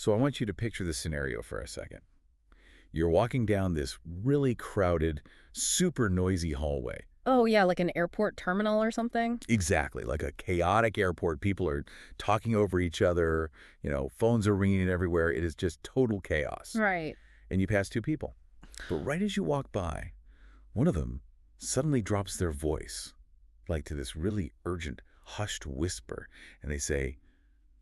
So I want you to picture this scenario for a second. You're walking down this really crowded, super noisy hallway. Oh, yeah, like an airport terminal or something? Exactly, like a chaotic airport. People are talking over each other, phones are ringing everywhere. It is just total chaos. Right. And you pass two people. But right as you walk by, one of them suddenly drops their voice, like to this really urgent, hushed whisper, and they say,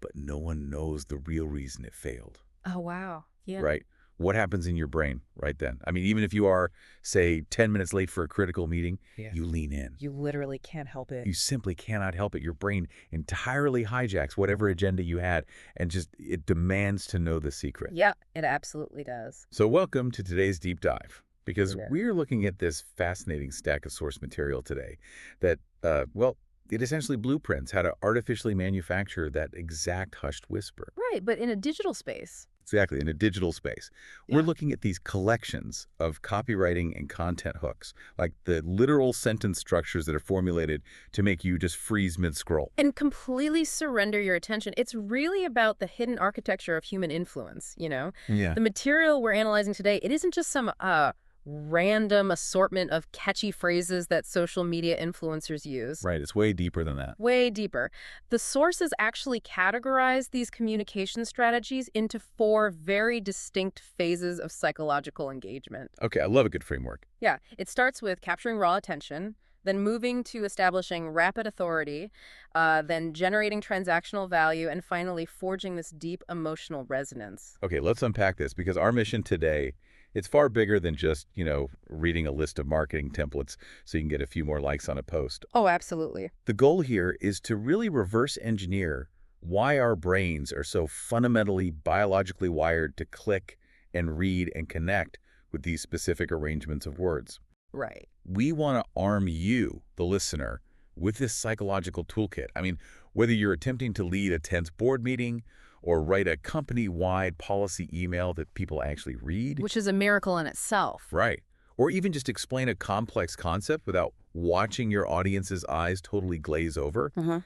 "But no one knows the real reason it failed." Oh, wow. Yeah. Right? What happens in your brain right then? I mean, even if you are, say, 10 minutes late for a critical meeting, Yeah. you lean in. You literally can't help it. You simply cannot help it. Your brain entirely hijacks whatever agenda you had and just it demands to know the secret. Yeah, it absolutely does. So welcome to today's deep dive, because Yeah. we're looking at this fascinating stack of source material today that, well, it essentially blueprints how to artificially manufacture that exact hushed whisper. Right, but in a digital space. Exactly, in a digital space. We're Yeah. looking at these collections of copywriting and content hooks, like the literal sentence structures that are formulated to make you just freeze mid-scroll. And completely surrender your attention. It's really about the hidden architecture of human influence, Yeah. The material we're analyzing today, it isn't just some random assortment of catchy phrases that social media influencers use. Right, it's way deeper than that. Way deeper. The sources actually categorize these communication strategies into 4 very distinct phases of psychological engagement. Okay, I love a good framework. Yeah, it starts with capturing raw attention, then moving to establishing rapid authority, then generating transactional value, and finally forging this deep emotional resonance. Okay, let's unpack this, because our mission today, it's far bigger than just, reading a list of marketing templates so you can get a few more likes on a post. Oh, absolutely. The goal here is to really reverse engineer why our brains are so fundamentally biologically wired to click and read and connect with these specific arrangements of words. Right. We want to arm you, the listener, with this psychological toolkit. I mean, whether you're attempting to lead a tense board meeting or write a company-wide policy email that people actually read. Which is a miracle in itself. Right. Or even just explain a complex concept without watching your audience's eyes totally glaze over.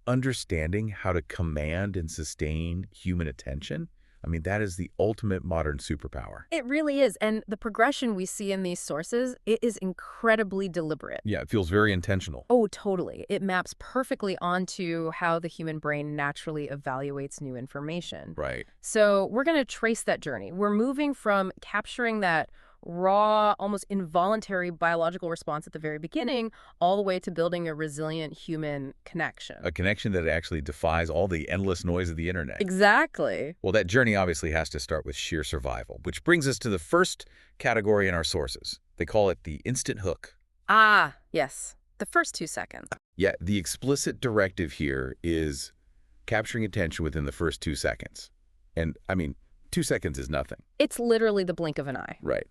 Understanding how to command and sustain human attention. I mean, that is the ultimate modern superpower. It really is. And the progression we see in these sources, it is incredibly deliberate. Yeah, it feels very intentional. Oh, totally. It maps perfectly onto how the human brain naturally evaluates new information. Right. So we're going to trace that journey. We're moving from capturing that raw, almost involuntary biological response at the very beginning, all the way to building a resilient human connection. A connection that actually defies all the endless noise of the internet. Exactly. Well, that journey obviously has to start with sheer survival, which brings us to the first category in our sources. They call it the instant hook. Ah, yes. The first 2 seconds. Yeah, the explicit directive here is capturing attention within the first 2 seconds. And, I mean, 2 seconds is nothing. It's literally the blink of an eye. Right.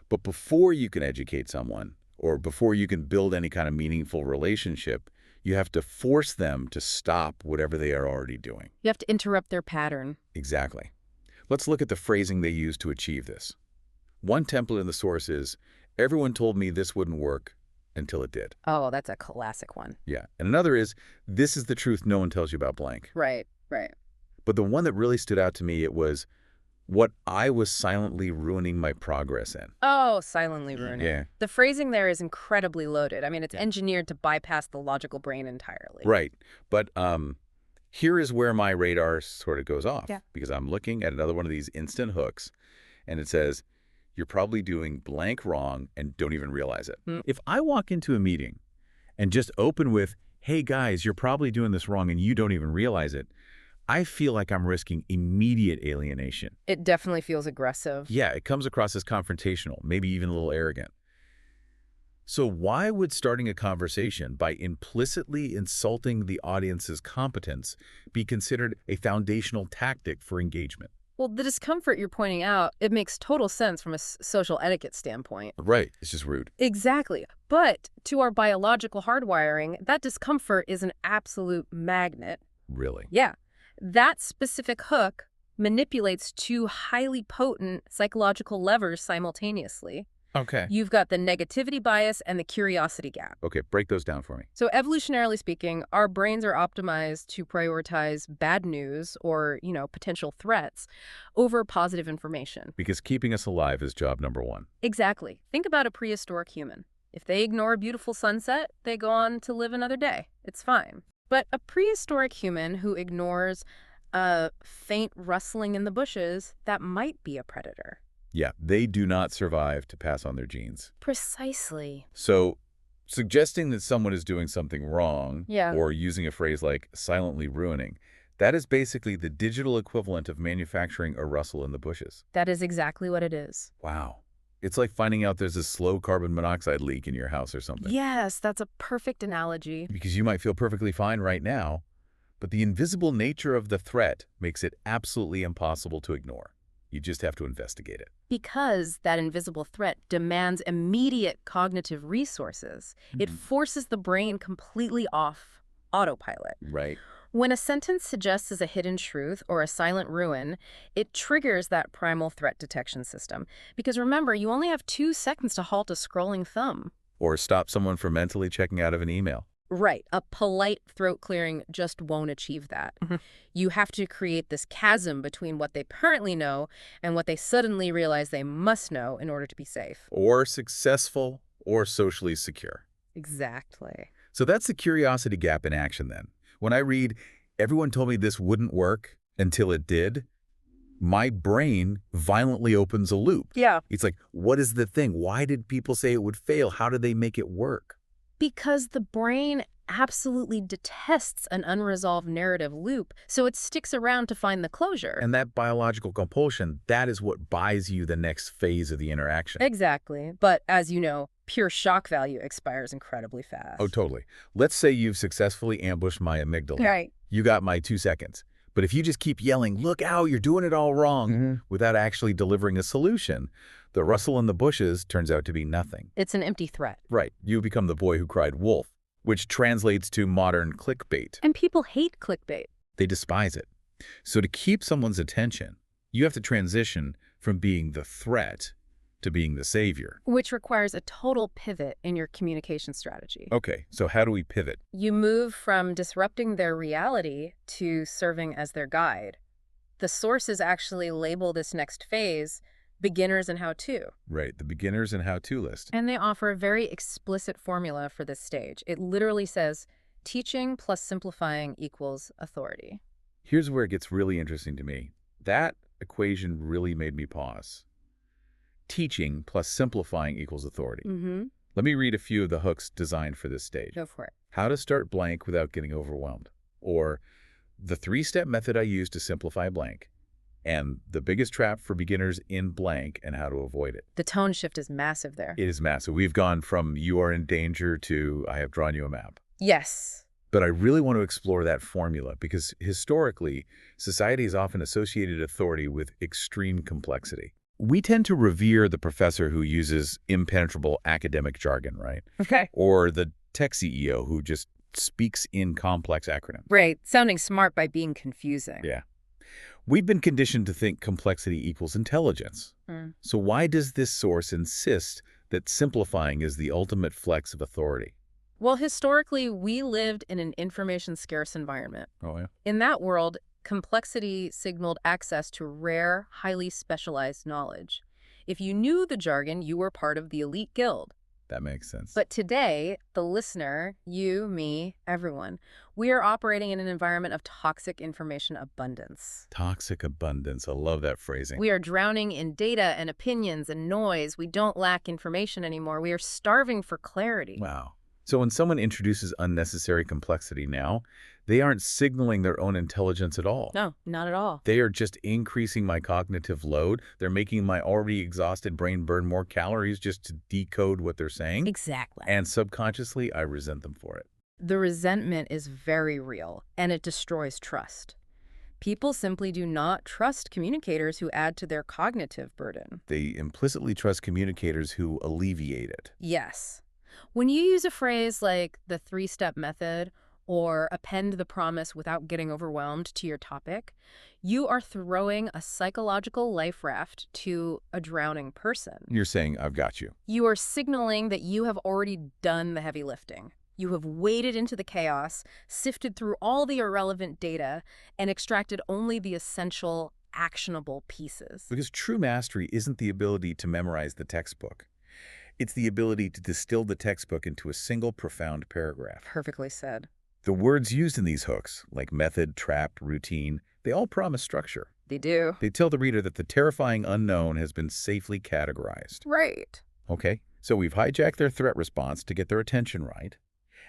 But before you can educate someone, or before you can build any kind of meaningful relationship, you have to force them to stop whatever they are already doing. You have to interrupt their pattern. Exactly. Let's look at the phrasing they use to achieve this. One template in the source is, "Everyone told me this wouldn't work until it did." Oh, that's a classic one. Yeah. And another is, "This is the truth no one tells you about blank." Right, right. But the one that really stood out to me, it was, "What I was silently ruining my progress in." Oh, silently ruining. Yeah. The phrasing there is incredibly loaded. I mean, it's engineered to bypass the logical brain entirely. Right. But here is where my radar sort of goes off. Yeah. Because I'm looking at another one of these instant hooks, and it says, "You're probably doing blank wrong and don't even realize it." If I walk into a meeting and just open with, "Hey guys, you're probably doing this wrong and you don't even realize it," I feel like I'm risking immediate alienation. It definitely feels aggressive. Yeah, it comes across as confrontational, maybe even a little arrogant. So why would starting a conversation by implicitly insulting the audience's competence be considered a foundational tactic for engagement? Well, the discomfort you're pointing out, it makes total sense from a social etiquette standpoint. Right, it's just rude. Exactly. But to our biological hardwiring, that discomfort is an absolute magnet. Really? Yeah. That specific hook manipulates 2 highly potent psychological levers simultaneously. Okay. You've got the negativity bias and the curiosity gap. Okay, break those down for me. So evolutionarily speaking, our brains are optimized to prioritize bad news or, potential threats over positive information. Because keeping us alive is job number one. Exactly. Think about a prehistoric human. If they ignore a beautiful sunset, they go on to live another day. It's fine. But a prehistoric human who ignores a faint rustling in the bushes, that might be a predator. Yeah, they do not survive to pass on their genes. Precisely. So, suggesting that someone is doing something wrong, Yeah. or using a phrase like silently ruining, that is basically the digital equivalent of manufacturing a rustle in the bushes. That is exactly what it is. Wow. It's like finding out there's a slow carbon monoxide leak in your house or something. Yes, that's a perfect analogy. Because you might feel perfectly fine right now, but the invisible nature of the threat makes it absolutely impossible to ignore. You just have to investigate it. Because that invisible threat demands immediate cognitive resources, it forces the brain completely off autopilot. Right. When a sentence suggests a hidden truth or a silent ruin, it triggers that primal threat detection system. Because remember, you only have 2 seconds to halt a scrolling thumb. Or stop someone from mentally checking out of an email. Right. A polite throat clearing just won't achieve that. You have to create this chasm between what they currently know and what they suddenly realize they must know in order to be safe. Or successful or socially secure. Exactly. So that's the curiosity gap in action then. When I read, everyone told me this wouldn't work until it did, my brain violently opens a loop. Yeah. It's like, what is the thing? Why did people say it would fail? How did they make it work? Because the brain absolutely detests an unresolved narrative loop, so it sticks around to find the closure. And that biological compulsion, that is what buys you the next phase of the interaction. Exactly. But as you know, pure shock value expires incredibly fast. Oh, totally. Let's say you've successfully ambushed my amygdala. Right. You got my 2 seconds. But if you just keep yelling, look out, you're doing it all wrong, without actually delivering a solution, the rustle in the bushes turns out to be nothing. It's an empty threat. Right. You become the boy who cried wolf, which translates to modern clickbait. And people hate clickbait. They despise it. So to keep someone's attention, you have to transition from being the threat to being the savior. Which requires a total pivot in your communication strategy. Okay, so how do we pivot? You move from disrupting their reality to serving as their guide. The sources actually label this next phase beginners and how-to. Right, the beginners and how-to list. And they offer a very explicit formula for this stage. It literally says, teaching plus simplifying equals authority. Here's where it gets really interesting to me. That equation really made me pause. Teaching plus simplifying equals authority. Let me read a few of the hooks designed for this stage. Go for it. How to start blank without getting overwhelmed. Or the 3-step method I use to simplify blank. And the biggest trap for beginners in blank and how to avoid it. The tone shift is massive there. It is massive. We've gone from you are in danger to I have drawn you a map. Yes. But I really want to explore that formula because historically, society has often associated authority with extreme complexity. We tend to revere the professor who uses impenetrable academic jargon, right? Okay. Or the tech CEO who just speaks in complex acronyms. Right. Sounding smart by being confusing. Yeah. We've been conditioned to think complexity equals intelligence. So why does this source insist that simplifying is the ultimate flex of authority? Well, historically, we lived in an information-scarce environment. Oh, yeah? In that world, complexity signaled access to rare, highly specialized knowledge. If you knew the jargon, you were part of the elite guild. That makes sense. But today, the listener, you, me, everyone, we are operating in an environment of toxic information abundance. Toxic abundance. I love that phrasing. We are drowning in data and opinions and noise. We don't lack information anymore. We are starving for clarity. Wow. So when someone introduces unnecessary complexity now, they aren't signaling their own intelligence at all. No, not at all. They are just increasing my cognitive load. They're making my already exhausted brain burn more calories just to decode what they're saying. Exactly. And subconsciously, I resent them for it. The resentment is very real, and it destroys trust. People simply do not trust communicators who add to their cognitive burden. They implicitly trust communicators who alleviate it. Yes. When you use a phrase like the 3-step method or append the promise without getting overwhelmed to your topic, you are throwing a psychological life raft to a drowning person. You're saying, I've got you. You are signaling that you have already done the heavy lifting. You have waded into the chaos, sifted through all the irrelevant data, and extracted only the essential, actionable pieces. Because true mastery isn't the ability to memorize the textbook. It's the ability to distill the textbook into a single profound paragraph. Perfectly said. The words used in these hooks, like method, trap, routine, they all promise structure. They do. They tell the reader that the terrifying unknown has been safely categorized. Right. Okay, so we've hijacked their threat response to get their attention right,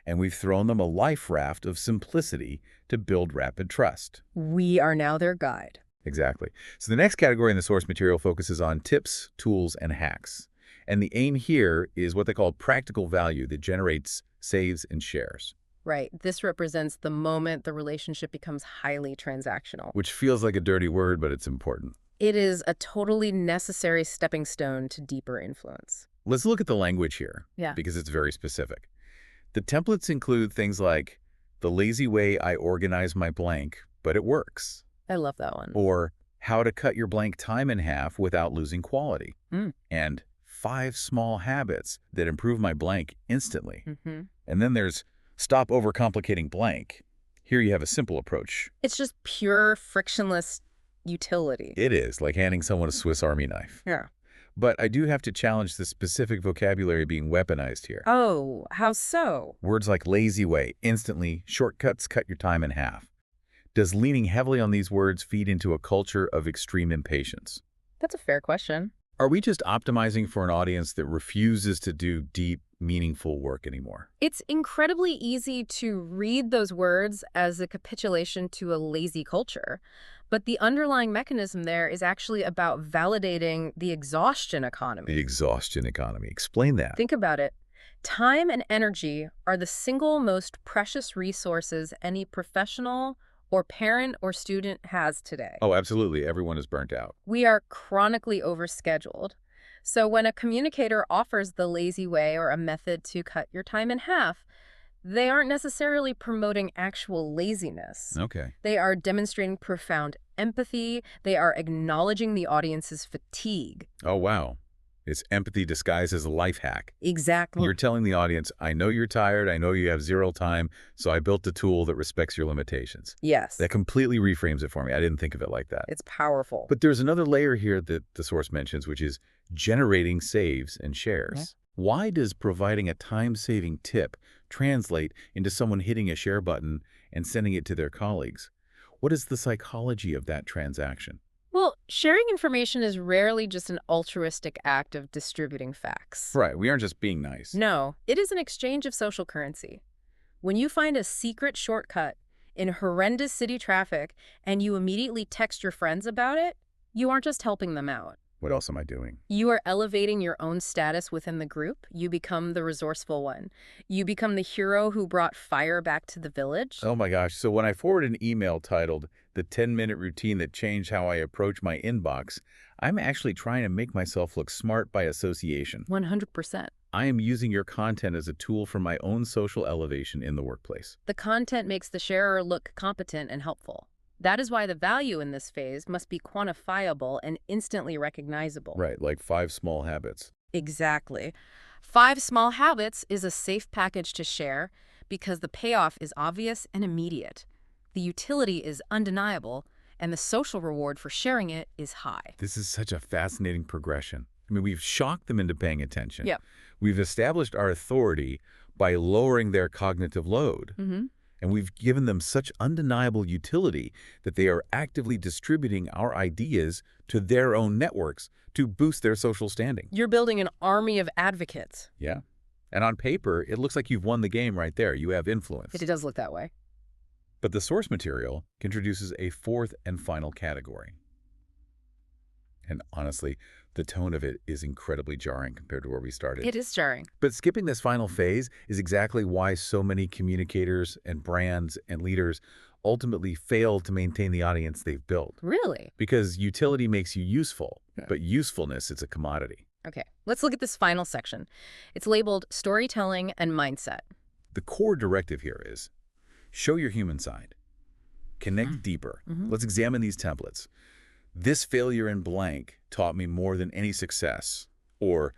and we've thrown them a life raft of simplicity to build rapid trust. We are now their guide. Exactly. So the next category in the source material focuses on tips, tools, and hacks. And the aim here is what they call practical value that generates saves and shares. Right. This represents the moment the relationship becomes highly transactional. Which feels like a dirty word, but it's important. It is a totally necessary stepping stone to deeper influence. Let's look at the language here, Yeah. because it's very specific. The templates include things like, the lazy way I organize my blank, but it works. I love that one. Or, how to cut your blank time in half without losing quality. Mm. And 5 small habits that improve my blank instantly. Mm-hmm. And then there's stop overcomplicating blank. Here you have a simple approach. It's just pure, frictionless utility. It is, like handing someone a Swiss Army knife. Yeah. But I do have to challenge the specific vocabulary being weaponized here. Oh, how so? Words like lazy way, instantly, shortcuts cut your time in half. Does leaning heavily on these words feed into a culture of extreme impatience? That's a fair question. Are we just optimizing for an audience that refuses to do deep, meaningful work anymore? It's incredibly easy to read those words as a capitulation to a lazy culture. But the underlying mechanism there is actually about validating the exhaustion economy. The exhaustion economy. Explain that. Think about it. Time and energy are the single most precious resources any professional or parent or student has today. Oh, absolutely. Everyone is burnt out. We are chronically overscheduled. So when a communicator offers the lazy way or a method to cut your time in half, they aren't necessarily promoting actual laziness. Okay. They are demonstrating profound empathy. They are acknowledging the audience's fatigue. Oh, wow. It's empathy disguised as a life hack. Exactly. You're telling the audience, I know you're tired, I know you have zero time, so I built a tool that respects your limitations. Yes. That completely reframes it for me. I didn't think of it like that. It's powerful. But there's another layer here that the source mentions, which is generating saves and shares. Yeah. Why does providing a time-saving tip translate into someone hitting a share button and sending it to their colleagues? What is the psychology of that transaction? Well, sharing information is rarely just an altruistic act of distributing facts. Right, we aren't just being nice. No, it is an exchange of social currency. When you find a secret shortcut in horrendous city traffic and you immediately text your friends about it, you aren't just helping them out. What else am I doing? You are elevating your own status within the group. You become the resourceful one. You become the hero who brought fire back to the village. Oh my gosh, so when I forward an email titled, The 10-Minute Routine That Changed How I Approach My Inbox, I'm actually trying to make myself look smart by association. 100%. I am using your content as a tool for my own social elevation in the workplace. The content makes the sharer look competent and helpful. That is why the value in this phase must be quantifiable and instantly recognizable. Right, like 5 small habits. Exactly. 5 small habits is a safe package to share because the payoff is obvious and immediate. The utility is undeniable, and the social reward for sharing it is high. This is such a fascinating progression. I mean, we've shocked them into paying attention. Yep. We've established our authority by lowering their cognitive load. Mm-hmm. And we've given them such undeniable utility that they are actively distributing our ideas to their own networks to boost their social standing. You're building an army of advocates. Yeah. And on paper, it looks like you've won the game right there. You have influence. It does look that way. But the source material introduces a 4th and final category. And honestly, the tone of it is incredibly jarring compared to where we started. It is jarring. But skipping this final phase is exactly why so many communicators and brands and leaders ultimately fail to maintain the audience they've built. Really? Because utility makes you useful, but usefulness is a commodity. Okay, let's look at this final section. It's labeled Storytelling and Mindset. The core directive here is Show your human side. Connect deeper. Mm-hmm. Let's examine these templates. This failure in blank taught me more than any success. Or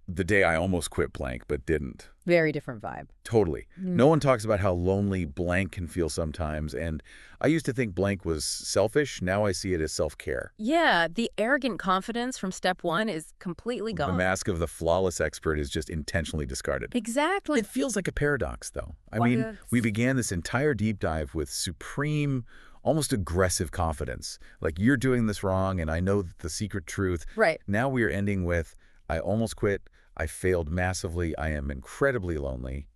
the day I almost quit blank but didn't. Very different vibe. Totally. Mm. No one talks about how lonely blank can feel sometimes, and I used to think blank was selfish. Now I see it as self-care. Yeah, the arrogant confidence from step 1 is completely The gone. mask of the flawless expert is just intentionally discarded. Exactly. It feels like a paradox, though. I What mean, is? we began this entire deep dive with supreme, almost aggressive confidence. Like, you're doing this wrong, and I know the secret truth. Right. Now we are ending with, I almost quit. I failed massively. I am incredibly lonely.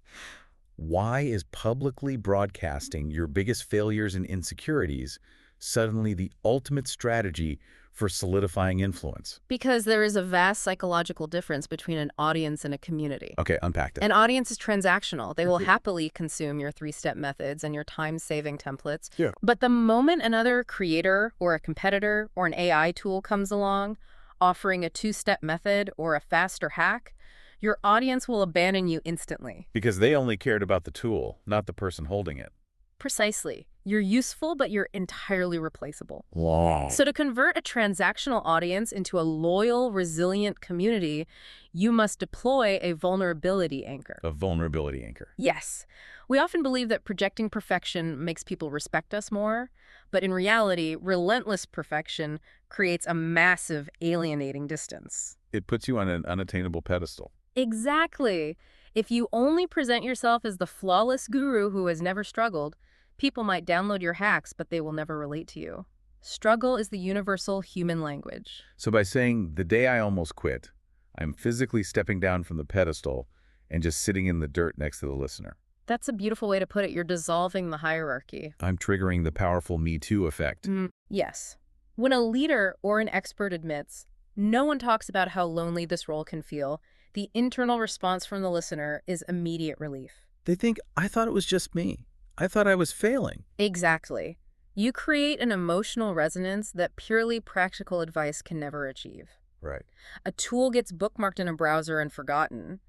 Why is publicly broadcasting your biggest failures and insecurities suddenly the ultimate strategy for solidifying influence? Because there is a vast psychological difference between an audience and a community. Okay, unpack that. An audience is transactional. They will happily consume your 3-step methods and your time-saving templates. Yeah. But the moment another creator or a competitor or an AI tool comes along, offering a 2-step method or a faster hack, your audience will abandon you instantly. Because they only cared about the tool, not the person holding it. Precisely. You're useful, but you're entirely replaceable. Wow. So to convert a transactional audience into a loyal, resilient community, you must deploy a vulnerability anchor. A vulnerability anchor. Yes. We often believe that projecting perfection makes people respect us more, but in reality, relentless perfection creates a massive alienating distance. It puts you on an unattainable pedestal. Exactly. If you only present yourself as the flawless guru who has never struggled, people might download your hacks, but they will never relate to you. Struggle is the universal human language. So by saying, the day I almost quit, I'm physically stepping down from the pedestal and just sitting in the dirt next to the listener. That's a beautiful way to put it. You're dissolving the hierarchy. I'm triggering the powerful Me Too effect. Yes. When a leader or an expert admits, no one talks about how lonely this role can feel, the internal response from the listener is immediate relief. They think, I thought it was just me. I thought I was failing. Exactly. You create an emotional resonance that purely practical advice can never achieve. Right. A tool gets bookmarked in a browser and forgotten,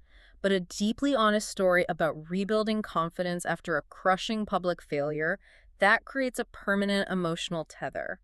but a deeply honest story about rebuilding confidence after a crushing public failure, that creates a permanent emotional tether.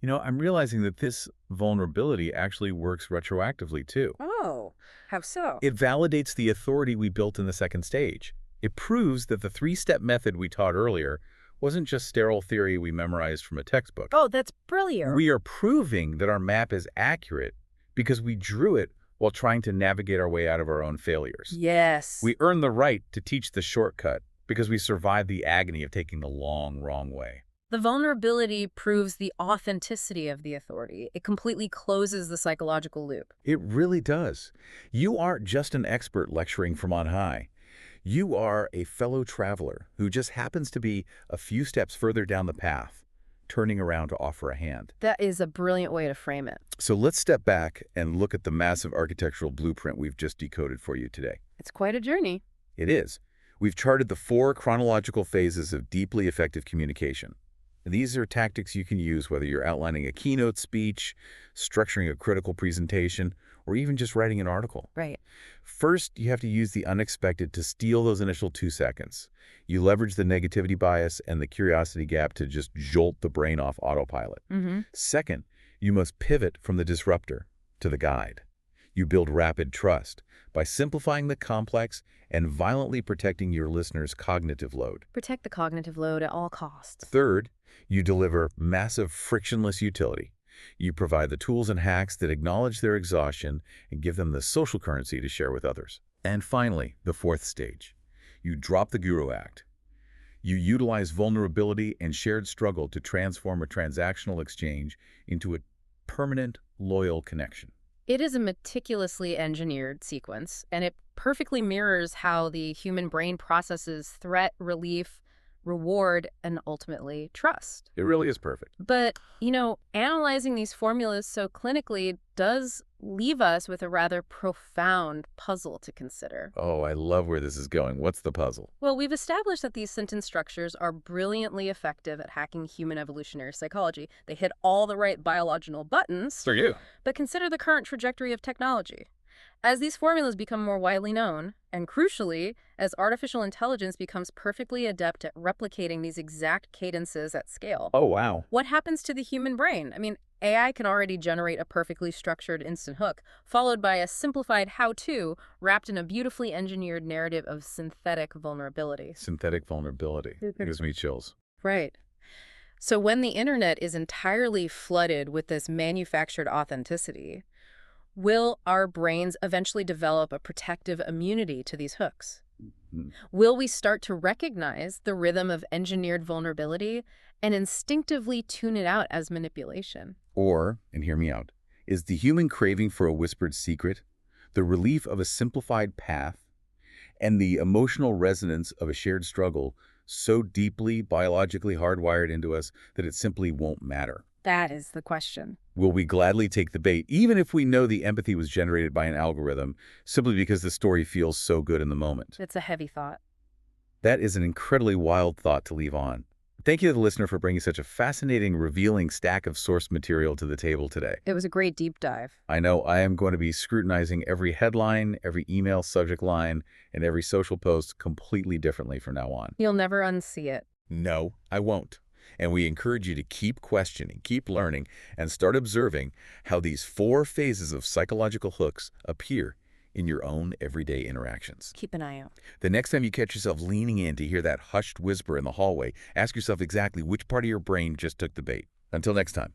You know, I'm realizing that this vulnerability actually works retroactively, too. Oh, how so? It validates the authority we built in the second stage. It proves that the 3-step method we taught earlier wasn't just sterile theory we memorized from a textbook. Oh, that's brilliant. We are proving that our map is accurate because we drew it while trying to navigate our way out of our own failures. Yes. We earned the right to teach the shortcut because we survived the agony of taking the long, wrong way. The vulnerability proves the authenticity of the authority. It completely closes the psychological loop. It really does. You aren't just an expert lecturing from on high. You are a fellow traveler who just happens to be a few steps further down the path, turning around to offer a hand. That is a brilliant way to frame it. So let's step back and look at the massive architectural blueprint we've just decoded for you today. It's quite a journey. It is. We've charted the 4 chronological phases of deeply effective communication. And these are tactics you can use whether you're outlining a keynote speech, structuring a critical presentation, or even just writing an article. Right. First, you have to use the unexpected to steal those initial 2 seconds. You leverage the negativity bias and the curiosity gap to just jolt the brain off autopilot. Second, you must pivot from the disruptor to the guide. You build rapid trust by simplifying the complex and violently protecting your listener's cognitive load. Protect the cognitive load at all costs. Third, you deliver massive frictionless utility. You provide the tools and hacks that acknowledge their exhaustion and give them the social currency to share with others. And finally, the 4th stage. You drop the Guru Act. You utilize vulnerability and shared struggle to transform a transactional exchange into a permanent, loyal connection. It is a meticulously engineered sequence, and it perfectly mirrors how the human brain processes threat, relief, reward, and ultimately trust. It really is perfect. But, analyzing these formulas so clinically does leave us with a rather profound puzzle to consider. Oh, I love where this is going. What's the puzzle? Well, we've established that these sentence structures are brilliantly effective at hacking human evolutionary psychology. They hit all the right biological buttons. For you. But consider the current trajectory of technology. As these formulas become more widely known, And crucially, as artificial intelligence becomes perfectly adept at replicating these exact cadences at scale, Oh, wow. what happens to the human brain? I mean, AI can already generate a perfectly structured instant hook, followed by a simplified how-to wrapped in a beautifully engineered narrative of synthetic vulnerability. Synthetic vulnerability. Gives me chills. Right. So when the internet is entirely flooded with this manufactured authenticity, will our brains eventually develop a protective immunity to these hooks? Mm. Will we start to recognize the rhythm of engineered vulnerability and instinctively tune it out as manipulation? Or, and hear me out, is the human craving for a whispered secret, the relief of a simplified path, and the emotional resonance of a shared struggle so deeply biologically hardwired into us that it simply won't matter? That is the question. Will we gladly take the bait, even if we know the empathy was generated by an algorithm, simply because the story feels so good in the moment? It's a heavy thought. That is an incredibly wild thought to leave on. Thank you to the listener for bringing such a fascinating, revealing stack of source material to the table today. It was a great deep dive. I know I am going to be scrutinizing every headline, every email subject line, and every social post completely differently from now on. You'll never unsee it. No, I won't. And we encourage you to keep questioning, keep learning, and start observing how these 4 phases of psychological hooks appear in your own everyday interactions. Keep an eye out. The next time you catch yourself leaning in to hear that hushed whisper in the hallway, ask yourself exactly which part of your brain just took the bait. Until next time.